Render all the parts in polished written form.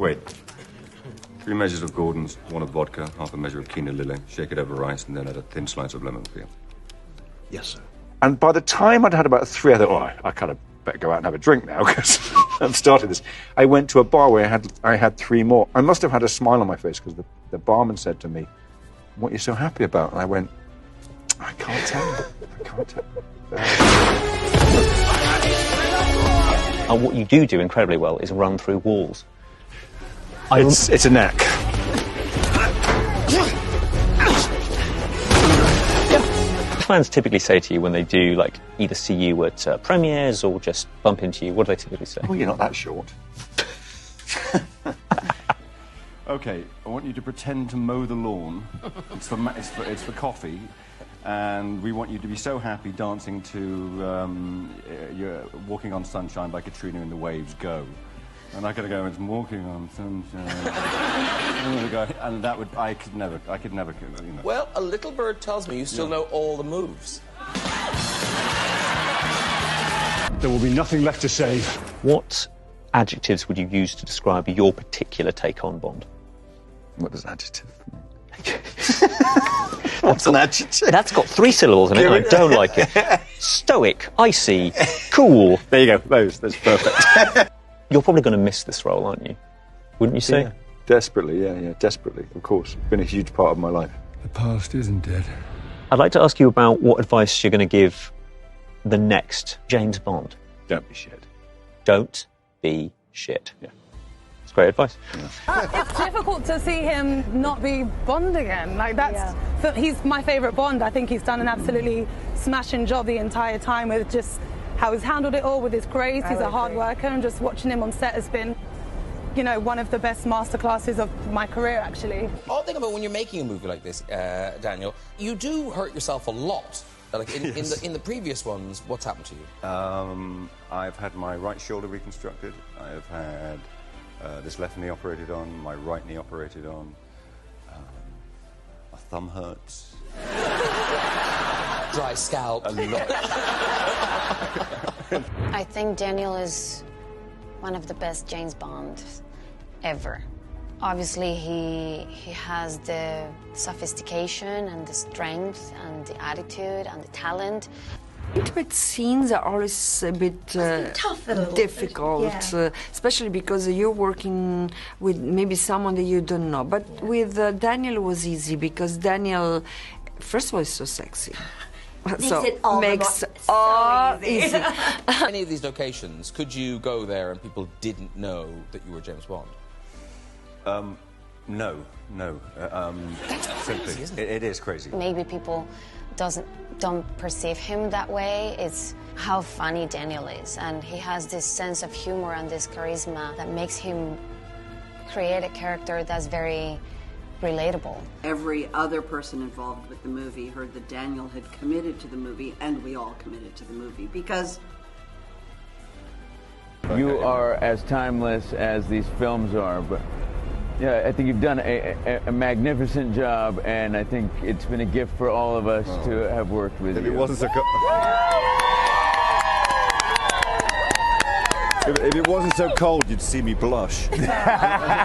Wait. 3 measures of Gordon's, 1 of vodka, half a measure of quinoa lily. Shake it over ice, and then add a thin slice of lemon peel. Yes, sir. And by the time I'd had about 3, I thought, oh, I kind of better go out and have a drink now, because I've started this. I went to a bar where I had 3 more. I must have had a smile on my face, because the barman said to me, "What are you so happy about?" And I went, "I can't tell you. I can't tell you." And what you do incredibly well is run through walls. It's a knack. Fans typically say to you when they do, like, either see you at premieres or just bump into you, what do they typically say? Oh, you're not that short. Okay, I want you to pretend to mow the lawn. It's for coffee. And we want you to be so happy dancing to you're Walking on Sunshine by Katrina and the Waves, Go. And I gotta go, it's Walking on Sunshine. And that would, I could never, you know. Well, a little bird tells me you still know all the moves. There will be nothing left to save. What adjectives would you use to describe your particular take on Bond? What does adjective mean? What's an adjective? That's got 3 syllables in it, and I don't like it. Stoic, icy, cool. There you go, that's perfect. You're probably going to miss this role, aren't you? Wouldn't you say? Yeah, desperately, yeah, desperately, of course. It's been a huge part of my life. The past isn't dead. I'd like to ask you about what advice you're going to give the next James Bond. Don't be shit. Don't be shit. Yeah. It's great advice. Yeah. It's difficult to see him not be Bond again. Like, so he's my favourite Bond. I think he's done an absolutely smashing job the entire time with just how he's handled it all with his grace. He's a hard worker, and just watching him on set has been, you know, one of the best masterclasses of my career, actually. Odd thing about when you're making a movie like this, Daniel, you do hurt yourself a lot. Like in the previous ones, what's happened to you? I've had my right shoulder reconstructed. I've had this left knee operated on, my right knee operated on. My thumb hurts. Dry scalp. A lot. I think Daniel is one of the best James Bonds ever. Obviously, he has the sophistication and the strength and the attitude and the talent. Intimate scenes are always a bit difficult, especially because you're working with maybe someone that you don't know. But with Daniel, it was easy because Daniel, first of all, is so sexy. Makes it all easy. Any of these locations, could you go there and people didn't know that you were James Bond? No. That's simply, crazy, isn't it is crazy. Maybe people don't perceive him that way. It's how funny Daniel is, and he has this sense of humor and this charisma that makes him create a character that's very relatable. Every other person involved with the movie heard that Daniel had committed to the movie, and we all committed to the movie because you are as timeless as these films are, but yeah, I think you've done a magnificent job, and I think it's been a gift for all of us to have worked with you. If it wasn't so if it wasn't so cold, you'd see me blush.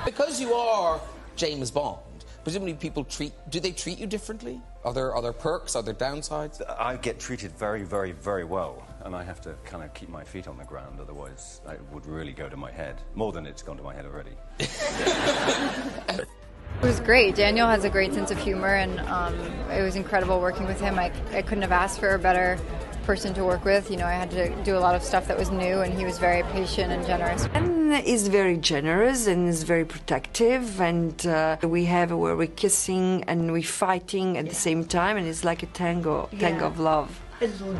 Because you are James Bond, presumably people do they treat you differently? Are there perks? Are there downsides? I get treated very, very, very well, and I have to kind of keep my feet on the ground, otherwise it would really go to my head, more than it's gone to my head already. It was great. Daniel has a great sense of humor, and it was incredible working with him. I couldn't have asked for a better person to work with. You know, I had to do a lot of stuff that was new, and he was very patient and generous. And he's very generous and is very protective, and we have where we're kissing and we're fighting at the same time, and it's like a tango of love.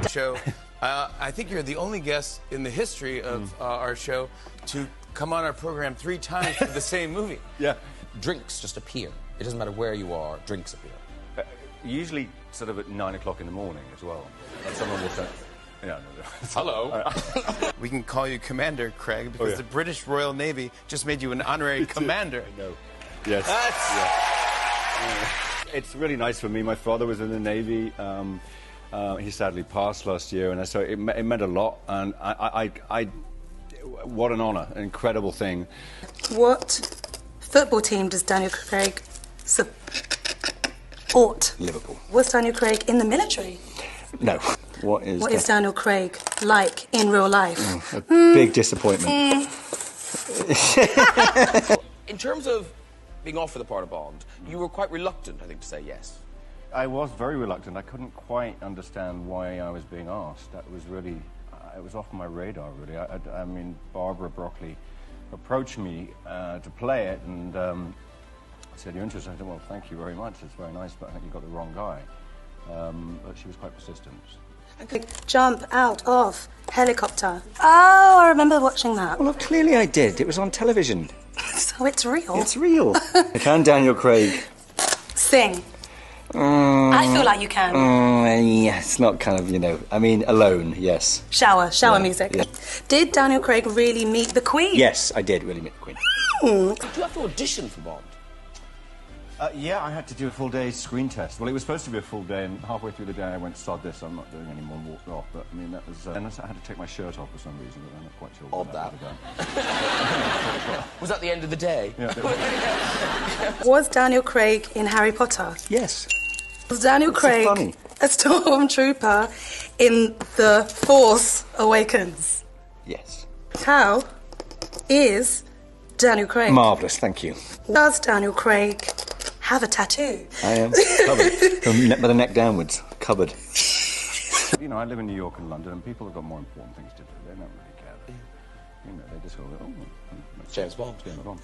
Show. I think you're the only guest in the history of our show to come on our program 3 times for the same movie. Yeah. Drinks just appear. It doesn't matter where you are, drinks appear. Usually sort of at 9 o'clock in the morning as well. And someone will say, yeah, no. Hello. We can call you Commander, Craig, because the British Royal Navy just made you an honorary commander. I know. Yes. It's really nice for me. My father was in the Navy. He sadly passed last year, and so it meant a lot. And I what an honor, an incredible thing. what football team does Daniel Craig support? Liverpool. Was Daniel Craig in the military? No. What is Daniel Craig like in real life? A big disappointment. In terms of being offered the part of Bond, you were quite reluctant, I think, to say yes. I was very reluctant. I couldn't quite understand why I was being asked. That was really, it was off my radar, really. I mean, Barbara Broccoli approached me to play it, and I said, "You're interested?" I said, "Well, thank you very much. It's very nice, but I think you got the wrong guy." But she was quite persistent. Jump out of helicopter. Oh, I remember watching that. Well, clearly I did. It was on television. So it's real. It's real. Can Daniel Craig sing? I feel like you can. Yeah, it's not kind of, I mean, alone, yes. Shower music. Yeah. Did Daniel Craig really meet the Queen? Yes, I did really meet the Queen. Did you have to audition for Bond? Yeah, I had to do a full day screen test. Well, it was supposed to be a full day, and halfway through the day I went, sod this, I'm not doing any more, and walked off. But, I mean, that was... and I had to take my shirt off for some reason, but I'm not quite sure what that. Was that the end of the day? Yeah. Was Daniel Craig in Harry Potter? Yes. Was Daniel Craig a stormtrooper in The Force Awakens? Yes. How is Daniel Craig? Marvellous, thank you. Does Daniel Craig have a tattoo? I am covered. From by the neck downwards. Covered. I live in New York and London, and people have got more important things to do. They don't really care. They just go, oh... James Bond. James Bond.